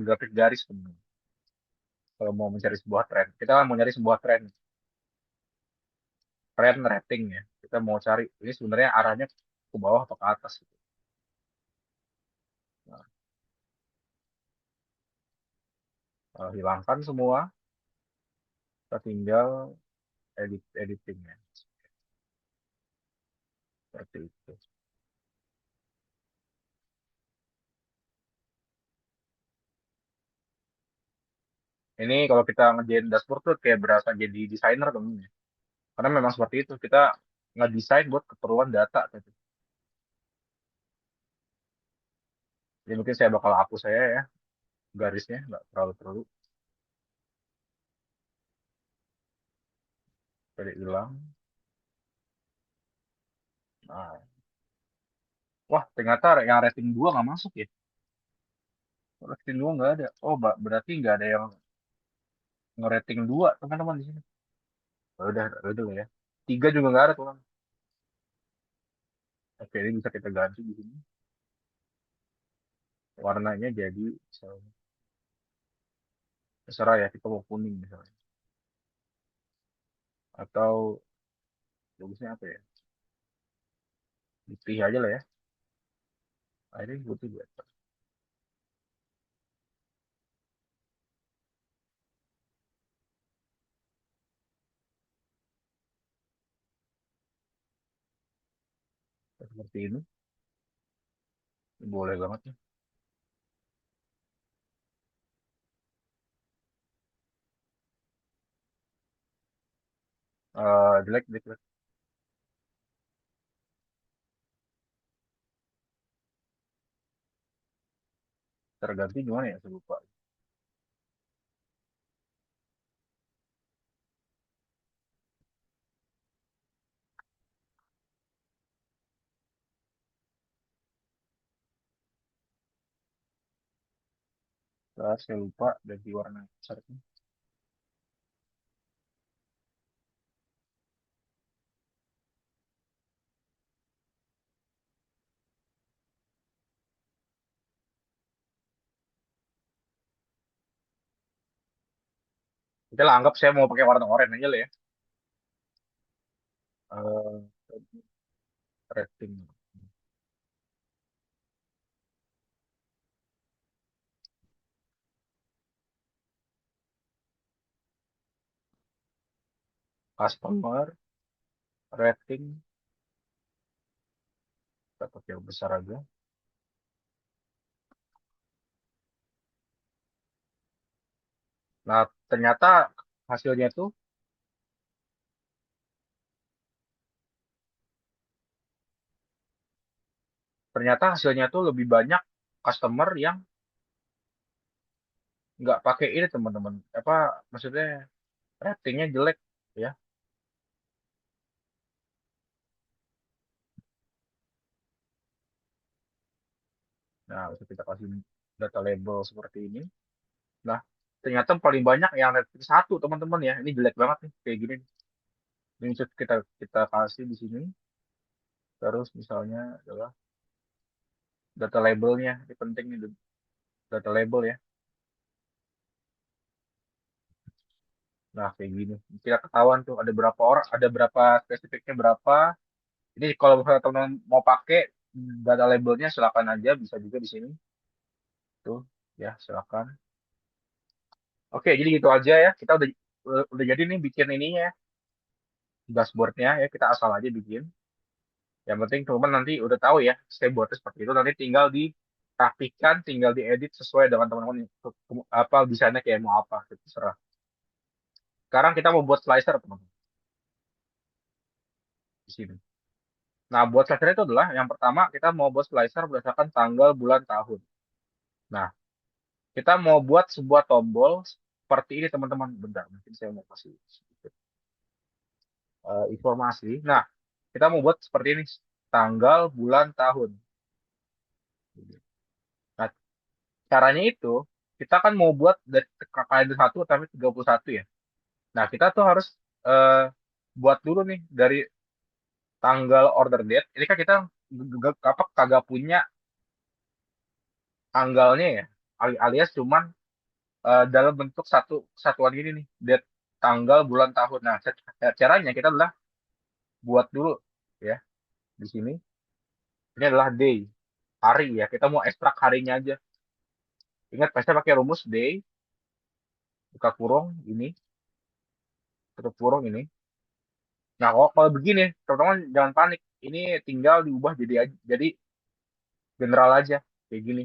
grafik garis sebenarnya. Kalau mau mencari sebuah tren, kita kan mau nyari sebuah tren rating ya. Kita mau cari ini sebenarnya arahnya ke bawah atau ke atas gitu. Nah, hilangkan semua, kita tinggal editingnya seperti itu. Ini kalau kita ngerjain dashboard tuh kayak berasa jadi desainer temen ya. Karena memang seperti itu, kita ngedesain buat keperluan data gitu. Jadi mungkin saya bakal hapus saya ya garisnya, nggak terlalu perlu. Jadi hilang. Nah, wah ternyata yang rating 2 nggak masuk ya. Rating 2 nggak ada. Oh, berarti nggak ada yang ngerating 2 teman-teman di sini. Udah lah ya. Tiga juga nggak ada tuh. Oke, ini bisa kita ganti di sini. Warnanya jadi misalnya, terserah ya kita mau kuning misalnya. Atau bagusnya apa ya? Dipilih aja lah ya. Nah, ini putih biasa. Seperti ini. Boleh banget ya. Jelek, jelek, jelek. Terganti gimana ya? Saya lupa. Saya lupa ganti warna chartnya. Kita lah anggap saya mau pakai warna oranye aja lah ya. Eh, Rating. Customer, rating. Kita pakai yang besar aja. Nah, ternyata hasilnya tuh, ternyata hasilnya tuh lebih banyak customer yang nggak pakai ini teman-teman, apa maksudnya ratingnya jelek ya. Nah, bisa kita kasih data label seperti ini. Nah, ternyata paling banyak yang rating satu teman-teman ya. Ini jelek banget nih kayak gini. Ini kita kita kasih di sini. Terus misalnya adalah data labelnya. Ini penting nih data label ya. Nah, kayak gini. Kita ketahuan tuh ada berapa orang, ada berapa spesifiknya berapa. Ini kalau misalnya teman-teman mau pakai data labelnya silakan aja, bisa juga di sini. Tuh, ya silakan. Oke, jadi gitu aja ya. Kita udah jadi nih bikin ininya ya, dashboardnya ya. Kita asal aja bikin. Yang penting teman-teman nanti udah tahu ya, storyboardnya seperti itu. Nanti tinggal dirapikan, tinggal diedit sesuai dengan teman-teman apa desainnya kayak mau apa, itu terserah. Sekarang kita mau buat slicer teman-teman di sini. Nah, buat slicer itu adalah yang pertama kita mau buat slicer berdasarkan tanggal, bulan, tahun. Nah, kita mau buat sebuah tombol seperti ini teman-teman. Bentar, mungkin saya mau kasih sedikit informasi. Nah, kita mau buat seperti ini, tanggal, bulan, tahun. Nah, caranya itu kita kan mau buat dari kalender 1 sampai 31 ya. Nah, kita tuh harus eh, buat dulu nih dari tanggal order date. Ini kan kita apa kagak punya tanggalnya ya, alias cuman dalam bentuk satu satuan ini nih, date, tanggal, bulan, tahun. Nah, caranya kita adalah buat dulu ya di sini. Ini adalah day, hari ya. Kita mau ekstrak harinya aja. Ingat, pasti pakai rumus day, buka kurung ini, tutup kurung ini. Nah, kalau begini, teman-teman jangan panik. Ini tinggal diubah jadi general aja kayak gini.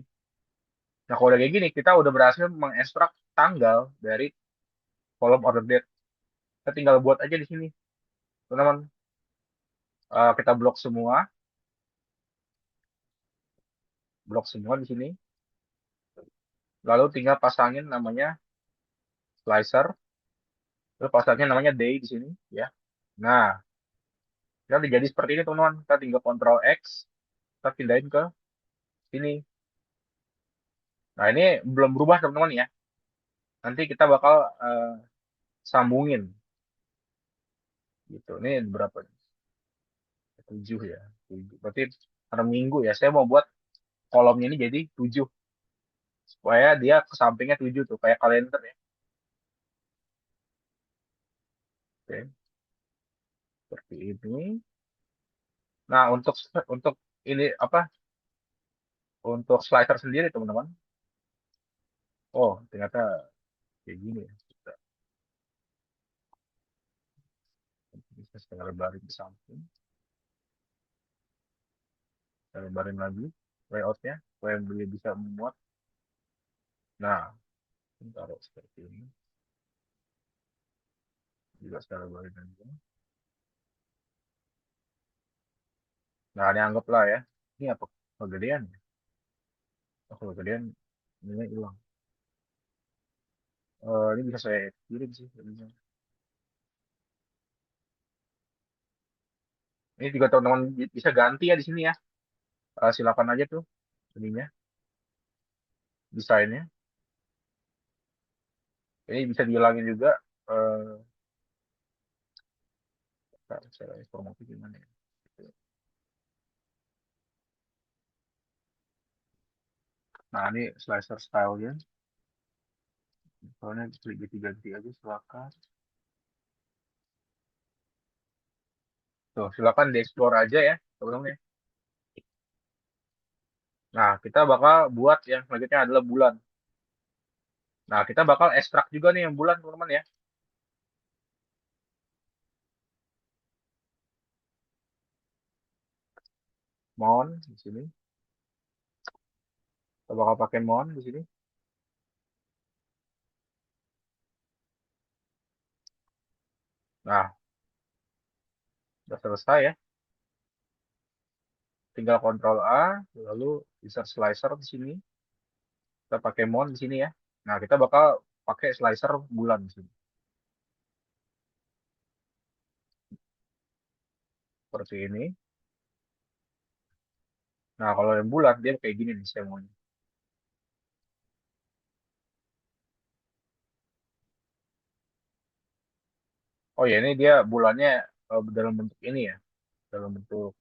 Nah, kalau udah kayak gini, kita udah berhasil mengekstrak tanggal dari kolom order date. Kita tinggal buat aja di sini, teman-teman. Kita blok semua di sini. Lalu tinggal pasangin namanya slicer. Lalu pasangin namanya day di sini, ya. Nah, kita udah jadi seperti ini, teman-teman. Kita tinggal Ctrl X, kita pindahin ke sini. Nah, ini belum berubah, teman-teman ya. Nanti kita bakal sambungin, gitu. Ini berapa? 7 ya. 7. Berarti per minggu ya. Saya mau buat kolomnya ini jadi 7 supaya dia ke sampingnya 7 tuh kayak kalender ya. Oke, seperti ini. Nah, untuk ini apa? Untuk slicer sendiri teman-teman. Oh, ternyata kayak gini ya. Kita bisa saya lebarin ke samping, saya lebarin lagi layoutnya supaya dia bisa memuat. Nah, taruh seperti ini. Juga saya lebarin lagi. Nah, ini anggaplah ya. Ini apa kegedean ya? Oh, kegedean ini hilang. Ini bisa saya kirim sih. Ini juga teman-teman bisa ganti ya di sini ya. Silakan aja tuh ininya, desainnya. Ini bisa dihilangin juga. Eh, Cara informasi gimana ya? Nah, ini slicer style-nya. Soalnya ganti-ganti aja silakan. Tuh, silakan di-explore aja ya, teman-teman ya. Nah, kita bakal buat yang selanjutnya adalah bulan. Nah, kita bakal ekstrak juga nih yang bulan, teman-teman ya. Mon di sini. Kita bakal pakai mon di sini. Nah, udah selesai ya. tinggal Ctrl A, lalu insert slicer di sini. Kita pakai mount di sini ya. Nah, kita bakal pakai slicer bulan di sini. Seperti ini. Nah, kalau yang bulat dia kayak gini nih saya maunya. Oh ya, ini dia bulannya dalam bentuk ini ya, dalam bentuk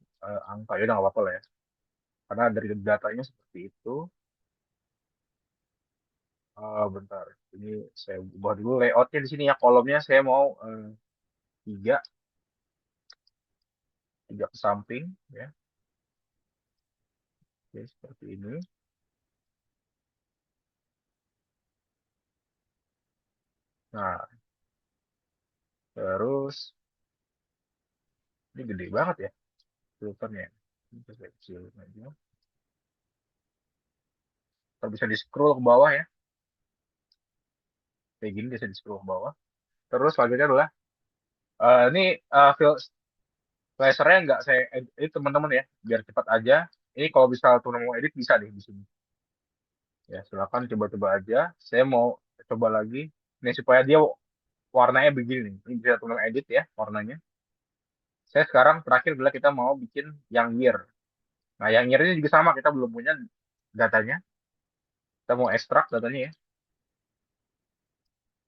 angka. Ya udah nggak apa-apa lah ya. Karena dari datanya seperti itu. Bentar, ini saya ubah dulu layoutnya di sini ya. Kolomnya saya mau tiga, tiga ke samping ya. Oke, seperti ini. Nah, terus ini gede banget ya filternya. Ini saya kecilin aja. Kalau bisa di scroll ke bawah ya. Kayak gini bisa di scroll ke bawah. Terus selanjutnya adalah ini lasernya nggak saya edit teman-teman ya, biar cepat aja. Ini kalau bisa teman mau edit bisa deh di sini. Ya, silakan coba-coba aja. Saya mau coba lagi. Ini supaya dia warnanya begini nih. Ini bisa teman edit ya warnanya. Saya sekarang terakhir adalah kita mau bikin yang year. Nah, yang year ini juga sama, kita belum punya datanya. Kita mau ekstrak datanya ya.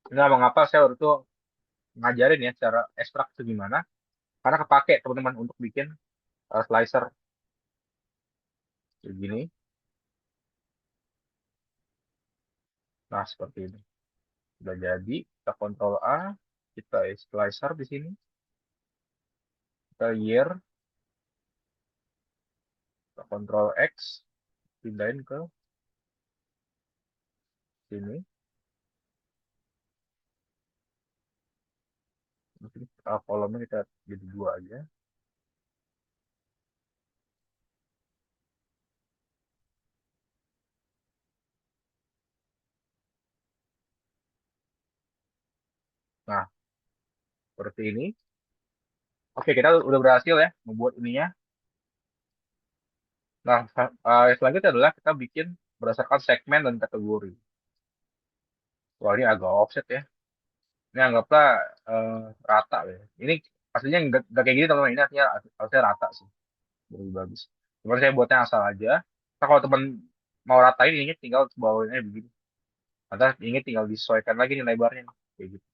Nah, mengapa saya waktu itu ngajarin ya cara ekstrak itu gimana? Karena kepake teman-teman untuk bikin slicer begini. Nah, seperti ini. Sudah jadi, kita Ctrl A, kita slicer di sini, kita year, kita Ctrl X, pindahin ke sini. Mungkin kolomnya kita jadi dua aja. Nah, seperti ini. Oke, kita udah berhasil ya membuat ininya. Nah, selanjutnya adalah kita bikin berdasarkan segmen dan kategori. Wah, ini agak offset ya. Ini anggaplah eh, rata ya. Ini aslinya nggak kayak gini teman-teman. Ini artinya harusnya rata sih. Lebih bagus. Cuman saya buatnya asal aja. Nah, kalau teman mau ratain ini tinggal bawainnya begini. Atau ini tinggal disesuaikan lagi nih lebarnya nih. Kayak gitu.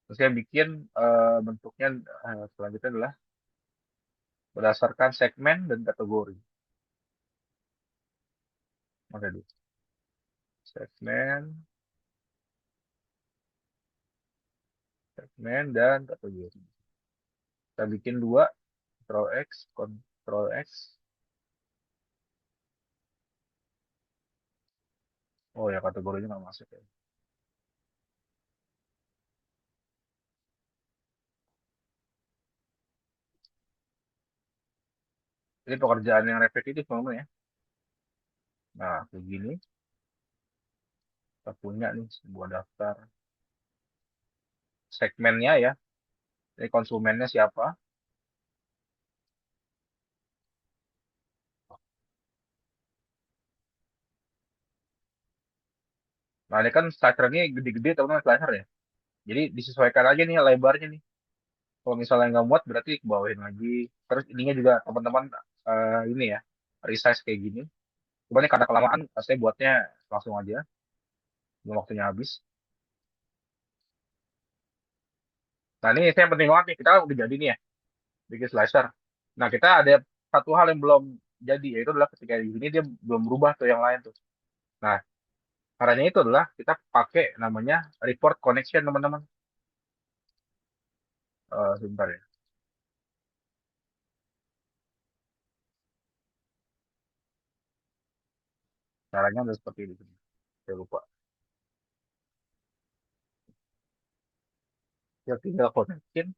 Terus saya bikin bentuknya selanjutnya adalah berdasarkan segmen dan kategori. Oke, dulu. Segmen, segmen dan kategori. Kita bikin dua, Ctrl X, Ctrl X. Oh ya, kategorinya nggak masuk ya. Ini pekerjaan yang repetitif teman ya. Nah, begini. Kita punya nih sebuah daftar segmennya ya. Ini konsumennya siapa. Nah, ini kan slicer ini gede-gede teman-teman slicer ya. Jadi disesuaikan aja nih lebarnya nih. Kalau misalnya nggak muat berarti kebawain lagi. Terus ininya juga teman-teman ini ya, resize kayak gini. Cuman ini karena kelamaan, saya buatnya langsung aja. Belum waktunya habis. Nah, ini saya penting banget nih. Kita udah jadi nih ya, bikin slicer. Nah, kita ada satu hal yang belum jadi, yaitu adalah ketika di sini dia belum berubah tuh yang lain tuh. Nah, caranya itu adalah kita pakai namanya report connection, teman-teman. Sebentar ya. Caranya udah seperti ini. Saya lupa. Ya, tinggal connection.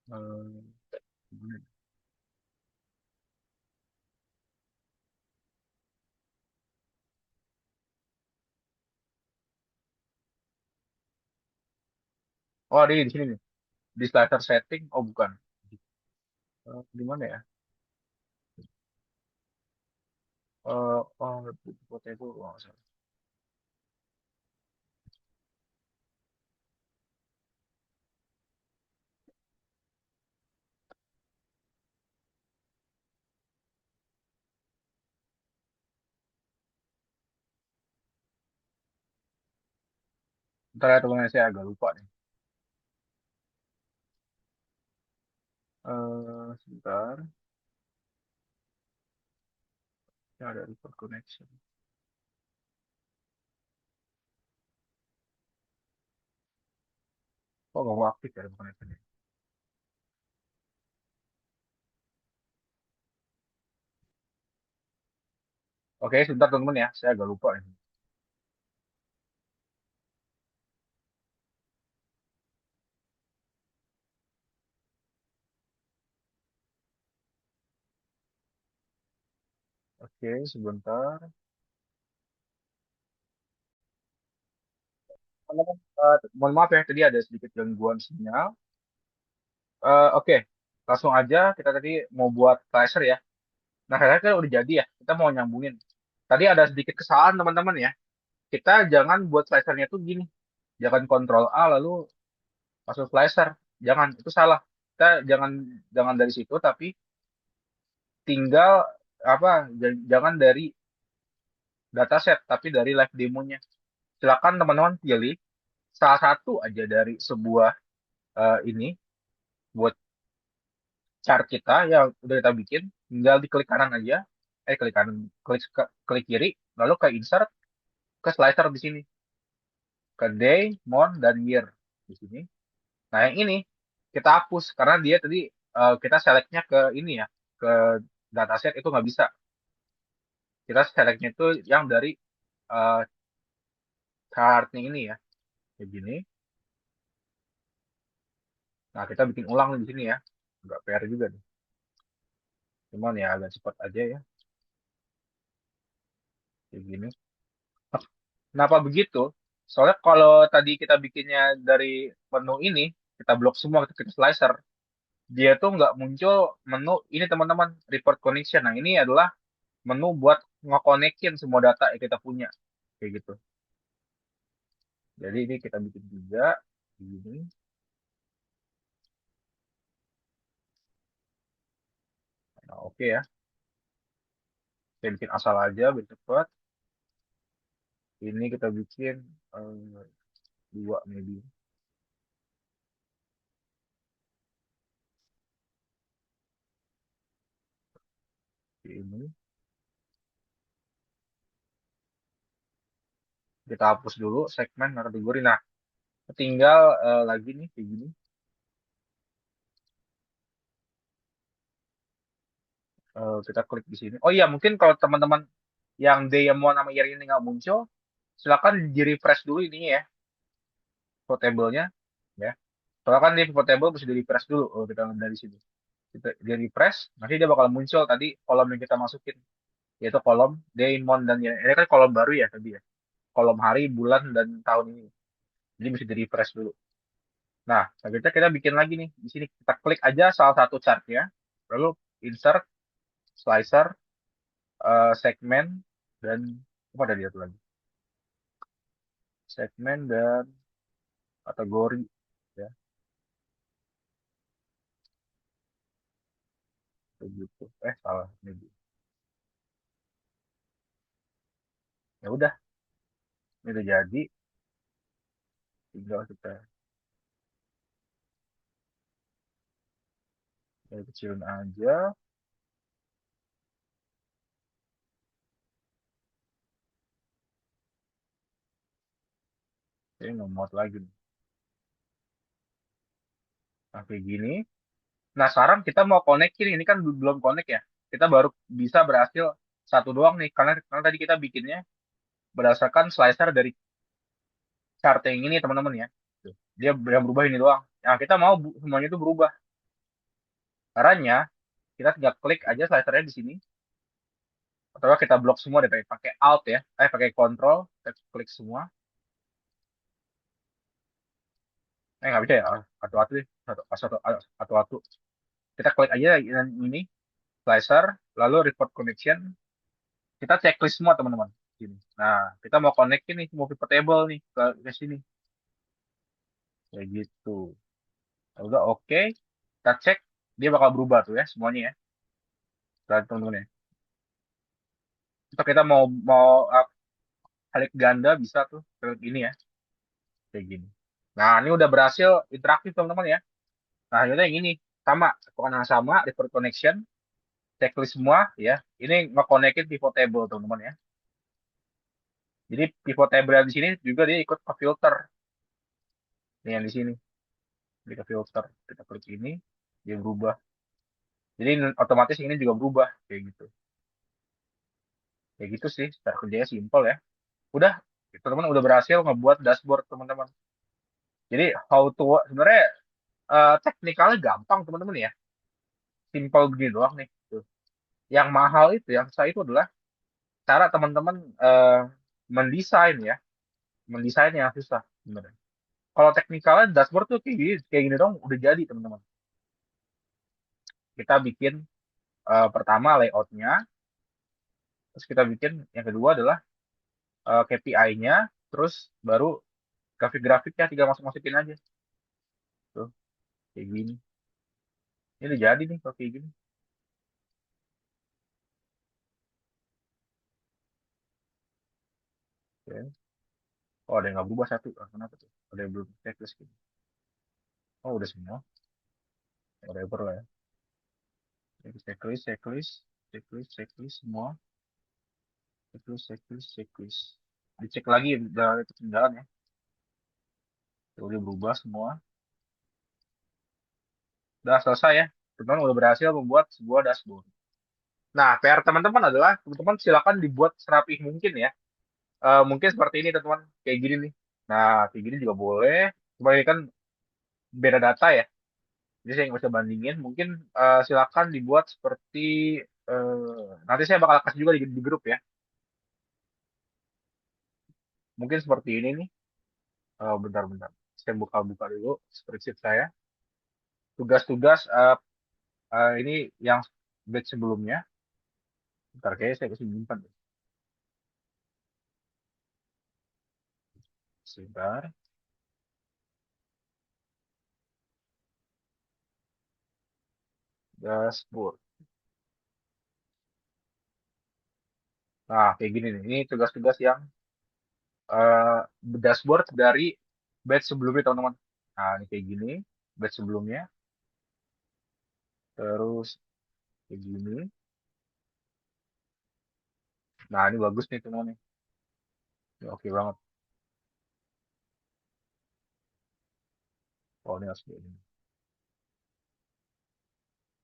Gimana? Oh, di sini nih. Di slicer setting. Oh, bukan. Di mana ya? Oh, foto itu, oh, nggak salah. Ntar ya teman saya agak lupa nih. Sebentar, ya ada report connection. Oh, nggak mau aktif ya report connection. Oke, sebentar teman-teman ya, saya agak lupa nih. Oke, sebentar. Teman-teman, mohon maaf ya, tadi ada sedikit gangguan sinyal. Oke, langsung aja kita tadi mau buat tracer ya. Nah, kayaknya kan udah jadi ya, kita mau nyambungin. Tadi ada sedikit kesalahan teman-teman ya. Kita jangan buat slicernya tuh gini. Jangan kontrol A lalu masuk slicer. Jangan, itu salah. Kita jangan jangan dari situ, tapi tinggal apa? Jangan dari dataset, tapi dari live demonya. Silakan teman-teman pilih salah satu aja dari sebuah ini buat chart kita yang udah kita bikin. Tinggal diklik kanan aja, klik kanan, klik kiri, lalu ke insert ke slicer di sini, ke day, month, dan year di sini. Nah, yang ini kita hapus karena dia tadi kita selectnya ke ini ya, ke dataset itu nggak bisa. Kita selectnya itu yang dari uh, chartnya ini ya, kayak gini. Nah, kita bikin ulang nih di sini ya. Nggak PR juga nih. Cuman ya agak cepat aja ya, kayak gini. Kenapa begitu? Soalnya kalau tadi kita bikinnya dari menu ini, kita blok semua, kita klik slicer, dia tuh nggak muncul menu ini teman-teman, report connection. Nah, ini adalah menu buat ngekonekin semua data yang kita punya. Kayak gitu. Jadi ini kita bikin juga ini. Nah, oke ya. Saya bikin asal aja biar cepet. Ini kita bikin dua maybe. Ini kita hapus dulu segmen kategori. Nah, tinggal lagi nih kayak gini. Kita klik di sini. Oh iya, mungkin kalau teman-teman yang Diamond sama Year ini nggak muncul, silakan di refresh dulu ini ya, portable-nya ya. Soalnya kan di portable bisa di refresh dulu. Oh, kita dari sini. Kita di refresh, nanti dia bakal muncul tadi kolom yang kita masukin, yaitu kolom Diamond dan Year. Ini kan kolom baru ya tadi ya. Kolom hari, bulan, dan tahun ini. Jadi bisa di refresh dulu. Nah, selanjutnya kita bikin lagi nih. Di sini kita klik aja salah satu chartnya, lalu insert, slicer, segmen, dan apa tadi satu lagi? Segmen dan kategori ya, begitu. Salah ini. Ya udah, ini udah jadi, tinggal kita kecilin aja. Ini nge lagi nih. Nah, kayak gini. Nah, sekarang kita mau connect ini kan belum connect ya. Kita baru bisa berhasil satu doang nih, karena tadi kita bikinnya berdasarkan slicer dari chart yang ini teman-teman ya. Tuh, dia yang berubah ini doang. Nah, kita mau semuanya itu berubah. Caranya kita tinggal klik aja slicernya di sini. Atau kita blok semua deh pakai Alt ya. Pakai Control, kita klik semua. Nggak bisa ya, satu-satu deh, satu-satu. Kita klik aja yang ini, slicer, lalu report connection. Kita checklist semua teman-teman. Sini. Nah, kita mau connect ini mau pivot table nih ke sini. Kayak gitu. Kalau udah oke, kita cek dia bakal berubah tuh ya semuanya ya. Teman-teman ya. Kita kita mau mau klik ganda bisa tuh klik ini ya, kayak gini. Nah, ini udah berhasil interaktif teman-teman ya. Nah, ini yang ini sama, lakukan yang sama, record connection, checklist semua ya. Ini nge-connectin pivot table teman-teman ya. Jadi pivot table yang di sini juga dia ikut ke filter. Ini yang di sini, dia ke filter. Kita klik ini, dia berubah. Jadi otomatis ini juga berubah kayak gitu. Kayak gitu sih, cara kerjanya simple ya. Udah, teman-teman udah berhasil ngebuat dashboard teman-teman. Jadi how to sebenarnya teknikalnya gampang teman-teman ya. Simple begini doang nih. Tuh. Yang mahal itu, yang saya itu adalah cara teman-teman mendesain ya. Mendesain yang susah sebenarnya. Kalau teknikalnya dashboard tuh kayak gini dong udah jadi teman-teman. Kita bikin pertama layoutnya, terus kita bikin yang kedua adalah KPI-nya, terus baru grafik-grafiknya tinggal masuk-masukin aja. Tuh, kayak gini. Ini udah jadi nih kalau kayak gini. Oke. Oh, ada yang nggak berubah satu. Ah, kenapa tuh? Ada yang belum checklist gitu. Oh, udah semua. Whatever lah ya. Checklist, checklist, checklist, checklist semua. Checklist, checklist, checklist. Dicek lagi udah itu ketinggalan ya. Udah berubah semua. Udah selesai ya. Teman-teman udah berhasil membuat sebuah dashboard. Nah, PR teman-teman adalah teman-teman silakan dibuat serapih mungkin ya. Mungkin seperti ini teman-teman, kayak gini nih. Nah, kayak gini juga boleh. Cuma ini kan beda data ya. Jadi saya nggak bisa bandingin. Mungkin silakan dibuat seperti nanti saya bakal kasih juga di grup ya. Mungkin seperti ini nih. Bentar-bentar. Saya buka-buka dulu spreadsheet saya. Tugas-tugas ini yang batch sebelumnya. Bentar, kayaknya saya kasih simpan. Sebentar. Dashboard. Nah, kayak gini nih. Ini tugas-tugas yang eh, dashboard dari batch sebelumnya, teman-teman. Nah, ini kayak gini. Batch sebelumnya. Terus kayak gini. Nah, ini bagus nih, teman-teman. Ini oke banget. Oh, ini harus kayak gini.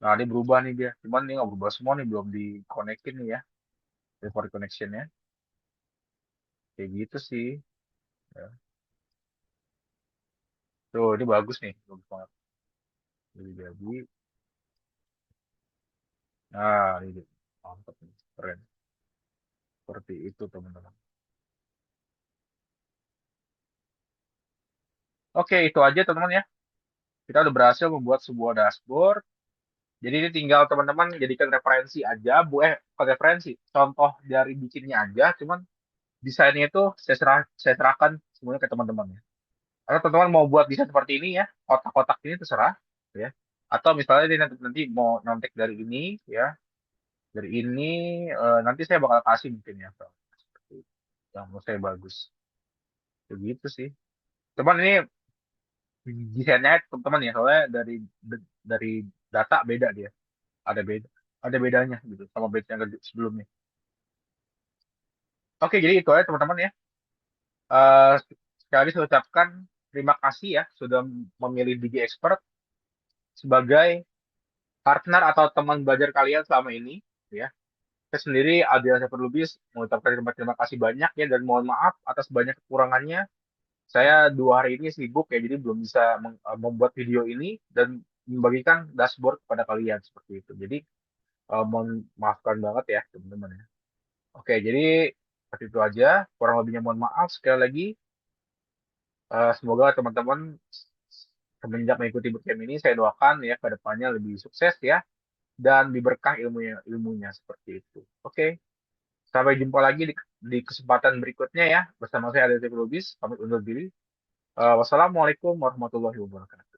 Nah, ini berubah nih dia. Cuman ini nggak berubah semua nih. Belum di-connectin nih ya. Report connection-nya. Kayak gitu sih. Ya. Tuh, ini bagus nih. Bagus banget. Jadi, nah, ini dia. Mantap nih. Keren. Seperti itu, teman-teman. Oke, itu aja, teman-teman ya. Kita udah berhasil membuat sebuah dashboard. Jadi ini tinggal teman-teman jadikan referensi aja, bukan referensi, contoh dari bikinnya aja. Cuman desainnya itu saya serahkan semuanya ke teman-teman ya. Atau teman-teman mau buat desain seperti ini ya, kotak-kotak ini terserah ya. Atau misalnya dia nanti mau nyontek dari ini ya, dari ini nanti saya bakal kasih mungkin ya, seperti itu. Yang menurut saya bagus. Begitu sih. Cuman ini desainnya teman-teman ya, soalnya dari data beda dia, ada beda, ada bedanya gitu sama batch yang sebelumnya. Oke, jadi itu aja teman-teman ya. Eh sekali lagi saya ucapkan terima kasih ya sudah memilih Digi Expert sebagai partner atau teman belajar kalian selama ini ya. Saya sendiri Adrian Lubis mengucapkan terima kasih banyak ya dan mohon maaf atas banyak kekurangannya. Saya 2 hari ini sibuk ya jadi belum bisa membuat video ini dan membagikan dashboard kepada kalian seperti itu. Jadi mohon maafkan banget ya teman-teman ya. Oke, jadi seperti itu aja. Kurang lebihnya mohon maaf sekali lagi. Semoga teman-teman semenjak mengikuti bootcamp ini saya doakan ya ke depannya lebih sukses ya dan diberkah ilmunya ilmunya seperti itu. Oke, Sampai jumpa lagi di kesempatan berikutnya ya. Bersama saya Aditya Lubis, pamit undur diri. Wassalamualaikum warahmatullahi wabarakatuh.